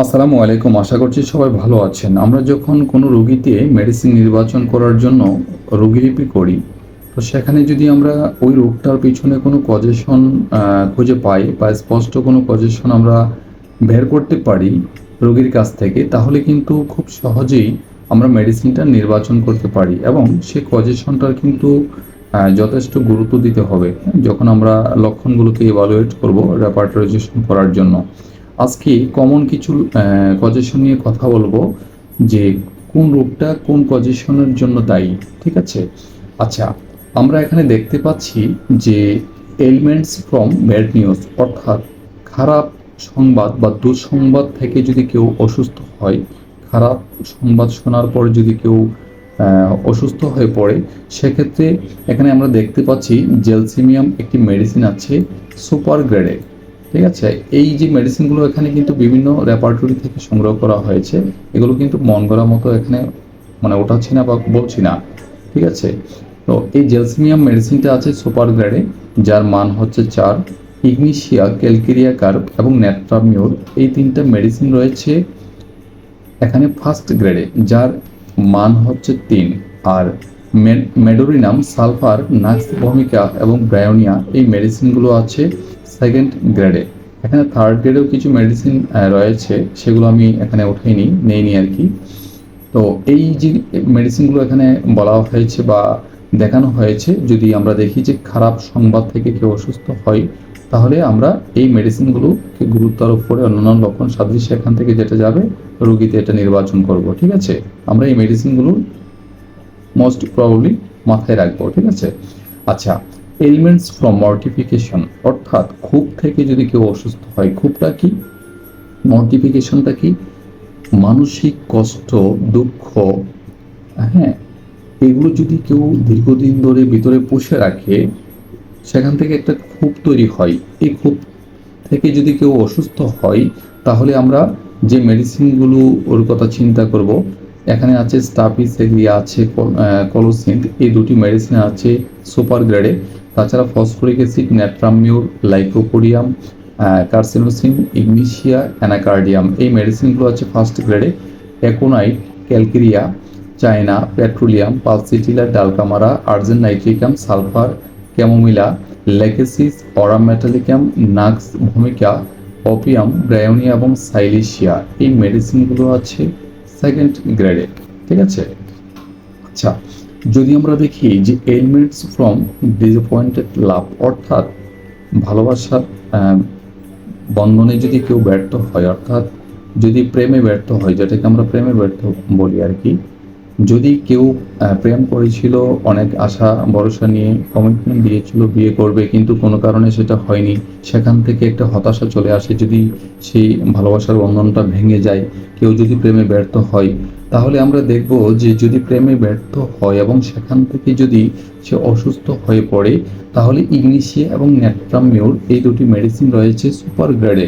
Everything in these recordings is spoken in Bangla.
আসসালামু আলাইকুম। আশা করছি সবাই ভালো আছেন। আমরা যখন কোনো রোগীতে মেডিসিন নির্বাচন করার জন্য রোগীলিপি করি, তো সেখানে যদি আমরা ওই রোগটার পিছনে কোনো কজেশন খুঁজে পাই বা স্পষ্ট কোনো কজেশন আমরা বের করতে পারি রোগীর কাছ থেকে, তাহলে কিন্তু খুব সহজেই আমরা মেডিসিনটা নির্বাচন করতে পারি এবং সেই কজেশনটার কিন্তু যথেষ্ট গুরুত্ব দিতে হবে যখন আমরা লক্ষণগুলোকে ইভালুয়েট করব রেপার্টরাইজেশন করার জন্য। আজকে কমন কিছু কজেশন নিয়ে কথা বলবো যে কোন রোগটা কোন কজেশনের জন্য দায়ী। ঠিক আছে? আচ্ছা, আমরা এখানে দেখতে পাচ্ছি যে এলিমেন্টস ফ্রম ব্যাড নিউজ, অর্থাৎ খারাপ সংবাদ বা দুঃসংবাদ থেকে যদি কেউ অসুস্থ হয়, খারাপ সংবাদ শোনার পর যদি কেউ অসুস্থ হয়ে পড়ে, সেক্ষেত্রে এখানে আমরা দেখতে পাচ্ছি জেলসিমিয়াম একটি মেডিসিন আছে সুপার গ্রেডে। ঠিক আছে? এই যে মেডিসিনগুলো এখানে কিন্তু বিভিন্ন রেপার্টরি থেকে সংগ্রহ করা হয়েছে। এগুলো কিন্তু মন গড়া মতো এখানে মানে ওঠাচ্ছি না বা বলছি না। ঠিক আছে? তো এই জেলসিমিয়াম মেডিসিনটা আছে সুপার গ্রেডে, যার মান হচ্ছে 4। ইগনিশিয়া, ক্যালকেরিয়া কার্ভ এবং নেট্রামিওর এই 3টা মেডিসিন রয়েছে এখানে ফার্স্ট গ্রেডে, যার মান হচ্ছে 3। আর মেডোরিনাম, সালফার, নাক্স ভূমিকা এবং ব্রায়োনিয়া এই মেডিসিনগুলো আছে সেকেন্ড গ্রেডে। এখানে থার্ড গ্রেডেও কিছু মেডিসিন রয়েছে, সেগুলো আমি এখানে উঠাইনি, নেইনি আর কি। তো এই যে মেডিসিনগুলো এখানে বলা হয়েছে বা দেখানো হয়েছে, যদি আমরা দেখি যে খারাপ সংবাদ থেকে কেউ অসুস্থ হয়, তাহলে আমরা এই মেডিসিনগুলোকে গুরুত্ব আরোপ করে অন্যান্য লক্ষণ সাদৃশ্য এখান থেকে যেটা যাবে রোগীতে এটা নির্বাচন করব। ঠিক আছে? আমরা এই মেডিসিনগুলো মোস্ট প্রবাবলি মাথায় রাখবো। ঠিক আছে? আচ্ছা, এলিমেন্টস ফ্রম মর্টিফিকেশন, অর্থাৎ ক্ষোভ থেকে যদি কেউ অসুস্থ হয়, ক্ষোভটা কি, মর্টিফিকেশনটা কি, মানসিক কষ্ট, দুঃখ, হ্যাঁ, এগুলো যদি কেউ দীর্ঘদিন ধরে ভিতরে পুষে রাখে, সেখান থেকে একটা ক্ষোভ তৈরি হয়। এই ক্ষোভ থেকে যদি কেউ অসুস্থ হয়, তাহলে আমরা যে মেডিসিনগুলো ওর কথা চিন্তা করব, এখানে আছে স্টাফিসেগলিয়া, আছে কলোসিন, এই দুটি মেডিসিন আছে সুপার গ্রেডে। তাছাড়া phosphoric acid, natrum mur, lycopodium, carcinosin, ignatia, anacardium এই মেডিসিনগুলো আছে ফার্স্ট গ্রেডে। Aconite, calcarea, china, petroleum, pulsatilla, dulcamara, argentum nitricum, sulphur, chamomilla, lachesis, aurum metallicum, nux vomica, opium, Bryonia এবং সাইলিশিয়া এই মেডিসিনগুলো আছে সেকেন্ড গ্রেডে। ঠিক আছে? আচ্ছা, যদি আমরা দেখি যে এলিমেন্টস ফ্রম ডিসঅ্যাপয়েন্টেড লাভ, অর্থাৎ ভালোবাসার বন্ধনে যদি কেউ ব্যর্থ হয়, অর্থাৎ যদি প্রেমে ব্যর্থ হয়, যেটাকে আমরা প্রেমে ব্যর্থ বলি আর কি। যদি কেউ প্রেম করেছিল, অনেক আশা ভরসা নিয়ে কমিটমেন্ট দিয়েছিল বিয়ে করবে, কিন্তু কোনো কারণে সেটা হয়নি, সেখান থেকে একটা হতাশা চলে আসে, যদি সেই ভালোবাসার বন্ধনটা ভেঙে যায়, কেউ যদি প্রেমে ব্যর্থ হয়, তাহলে আমরা দেখব যে যদি প্রেমে ব্যর্থ হয় এবং সেখান থেকে যদি সে অসুস্থ হয়ে পড়ে, তাহলে ইগনিশিয়া এবং নেট্রামিউর এই দুটি মেডিসিন রয়েছে সুপার গ্রেডে।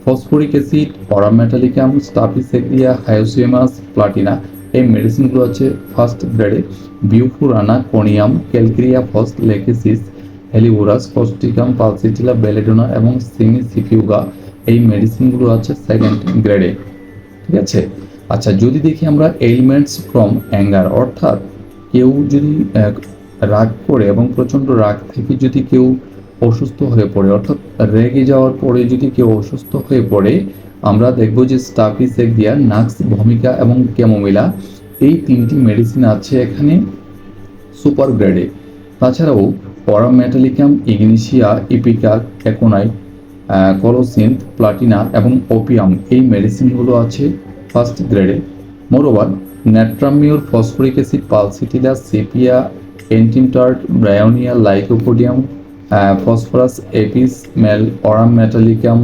Phosphoric acid, aurum metallicum, staphysagria, hyoscyamus, platina এই মেডিসিনগুলো আছে ফার্স্ট গ্রেডে। Bufo rana, conium, calcarea phos, lachesis, হেলিউরাস, ফস্টিকাম, পালসিটিলা, বেলেডোনা এবং সিমিসিফিউগা এই মেডিসিনগুলো আছে সেকেন্ড গ্রেডে। ঠিক আছে? আচ্ছা, যদি দেখি আমরা এলিমেন্টস ফ্রম অ্যাঙ্গার, অর্থাৎ কেউ যদি রাগ করে এবং প্রচণ্ড রাগ থেকে যদি কেউ অসুস্থ হয়ে পড়ে, অর্থাৎ রেগে যাওয়ার পরে যদি কেউ অসুস্থ হয়ে পড়ে, আমরা দেখব যে স্টাফিসেগিয়া, নাক্স ভূমিকা এবং ক্যামোমিলা এই 3টি মেডিসিন আছে এখানে সুপার গ্রেডে। তাছাড়াও aurum metallicum, ignatia, ipecac, aconite, colocynth, platina এবং ওপিয়াম এই মেডিসিনগুলো আছে ফার্স্ট গ্রেডে। Moreover natrum mur, phosphoric acid, pulsatilla, sepia, antim tart, bryonia, lycopodium, phosphorus, apis, aurum metallicum,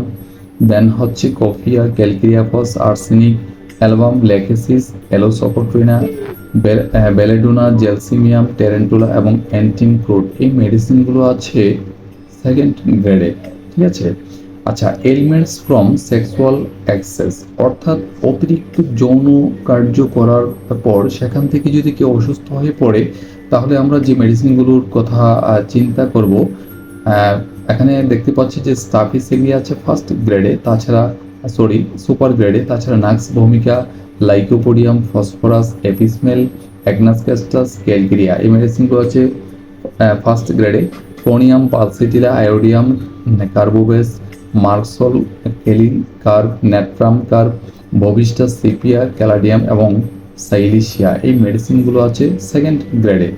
then হচ্ছে coffea, calcarea phos, arsenic, album, lachesis, aloe socotrina, belladonna, gelsemium, tarentula এবং অ্যান্টিনক্রুড এই মেডিসিনগুলো আছে সেকেন্ড গ্রেডে। ঠিক আছে? আচ্ছা, এলিমেন্টস ফ্রম সেক্সুয়াল অ্যাক্সেস, অর্থাৎ অতিরিক্ত যৌন কার্য করার পর সেখান থেকে যদি কেউ অসুস্থ হয়ে পড়ে, তাহলে আমরা যে মেডিসিনগুলোর কথা চিন্তা করব, এখানে দেখতে পাচ্ছি যে স্টাফিসেগিয়া আছে ফার্স্ট গ্রেডে। তাছাড়া সুপার গ্রেডে। তাছাড়া nux vomica, lycopodium, phosphorus, apis mel, agnus castus, calcarea এই মেডিসিনগুলো আছে ফার্স্ট গ্রেডে। ফোনিয়াম, pulsatilla, iodium, carbo veg, merc sol, kali carb, natrum carb, bovista, sepia, caladium এবং সাইলিশিয়া এই মেডিসিনগুলো আছে সেকেন্ড গ্রেডে।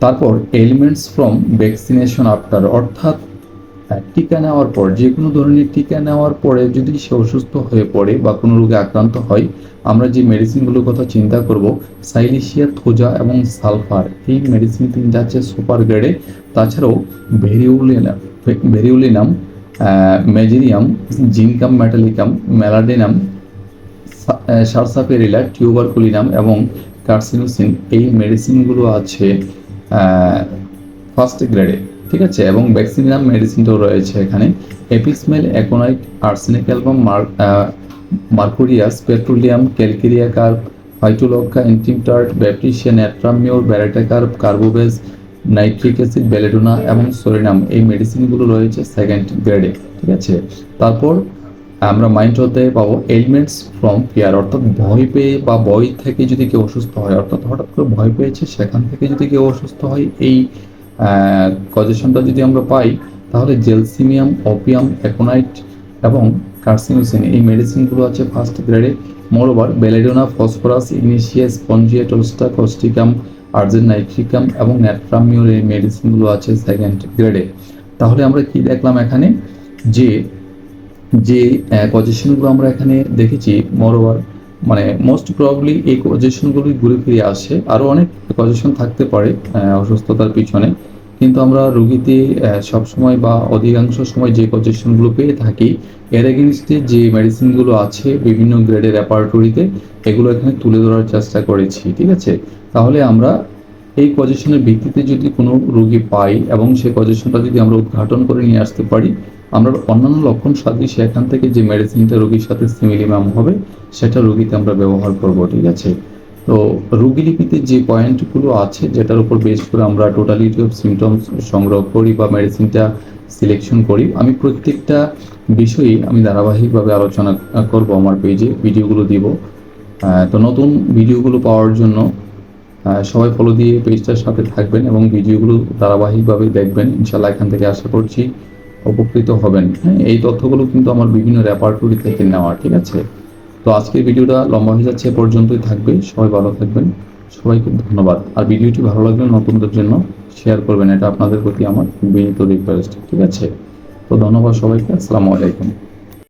তারপর এলিমেন্টস ফ্রম ভ্যাকসিনেশন আফটার, অর্থাৎ টিকা নেওয়ার পর, যে কোনো ধরনের টিকা নেওয়ার পরে যদি সে অসুস্থ হয়ে পড়ে বা কোনো রোগে আক্রান্ত হয়, আমরা যে মেডিসিনগুলোর কথা চিন্তা করব, সাইলিশিয়া, থোজা এবং সালফার এই মেডিসিন তিনটা আছে সুপার গ্রেডে। তাছাড়াও ভেরিউলিনাম, মেজেরিয়াম, জিনকাম মেটালিকাম, মেলাডিনাম, সারসাপেরিলা, টিউবারকুলিনাম এবং কার্সিনোসিন এই মেডিসিনগুলো আছে ফার্স্ট গ্রেডে, ঠিক আছে। এবং ভ্যাকসিনিনাম মেডিসিনটাও রয়েছে এখানে। Apis mel, aconite, arsenic album, mercurius, petroleum, calcarea carb, phytolacca, antim tart, baptisia, natrum mur, baryta carb, carbo veg, nitric acid, belladonna এবং সোরিনাম এই মেডিসিনগুলো রয়েছে সেকেন্ড গ্রেডে, ঠিক আছে। তারপর আমরা মাইন্ড অধ্যায়ে পাবো এলিমেন্টস ফ্রম ফিয়ার, অর্থাৎ ভয় পেয়ে বা ভয় থেকে যদি কেউ অসুস্থ হয়, অর্থাৎ হঠাৎ করে ভয় পেয়েছে সেখান থেকে যদি কেউ অসুস্থ হয়, এই কজেশনটা যদি আমরা পাই, তাহলে জেলসিমিয়াম, ওপিয়াম, অ্যাকোনাইট এবং কার্সিনোসিন এই মেডিসিনগুলো আছে ফার্স্ট গ্রেডে। Moreover belladonna, phosphorus, ignatia, spongia, টোলস্টা, কস্টিকাম, আর্জেন নাইট্রিকাম এবং ন্যাট্রামিওর এই মেডিসিনগুলো আছে সেকেন্ড গ্রেডে। তাহলে আমরা কি দেখলাম এখানে, যে যে পজিশনগুলো আমরা এখানে দেখেছি, মোরওভার মানে মোস্ট প্রবাবলি এই পজিশনগুলি ঘুরে ফিরে আসে। আরও অনেক পজিশন থাকতে পারে অসুস্থতার পিছনে, কিন্তু আমরা রোগীতে সবসময় বা অধিকাংশ সময় যে পজিশনগুলো পেয়ে থাকি, এর এগেনস্টে যে মেডিসিনগুলো আছে বিভিন্ন গ্রেডের রেপার্টরিতে, এগুলো এখানে তুলে ধরার চেষ্টা করেছি, ঠিক আছে। তাহলে আমরা এই পজিশনের ভিত্তিতে যদি কোনো রোগী পাই এবং সেই পজিশনটা যদি আমরা উদ্ঘাটন করে নিয়ে আসতে পারি, আমরা অন্যান্য লক্ষণ সাদৃশ্যে এখান থেকে যে মেডিসিনটা রোগীর সাথে সিমিলিমাম হবে সেটা রোগীতে আমরা ব্যবহার করব, ঠিক আছে। তো রোগীলিপিতে যে পয়েন্টগুলো আছে যেটার উপর বেস করে আমরা টোটালিটি অফ সিমটমস সংগ্রহ করি বা মেডিসিনটা সিলেকশন করি, আমি প্রত্যেকটা বিষয়ে আমি ধারাবাহিকভাবে আলোচনা করব, আমার পেজে ভিডিওগুলো দিব। তো নতুন ভিডিওগুলো পাওয়ার জন্য সবাই ফলো দিয়ে পেজটার সাথে থাকবেন এবং ভিডিওগুলো ধারাবাহিকভাবে দেখবেন, ইনশাল্লাহ এখান থেকে আশা করছি উপকৃত হবেন। হ্যাঁ, এই তথ্যগুলো কিন্তু আমার বিভিন্ন রেপার্টরি থেকে নেওয়া, ঠিক আছে। তো আজকের ভিডিওটা লম্বা হয়ে যাচ্ছে, এ পর্যন্তই থাকবে। সবাই ভালো থাকবেন, সবাইকে ধন্যবাদ। আর ভিডিওটি ভালো লাগলে নতুনদের জন্য শেয়ার করবেন, এটা আপনাদের প্রতি আমার বিনীত রিকোয়েস্ট, ঠিক আছে। তো ধন্যবাদ সবাইকে, আসসালামু আলাইকুম।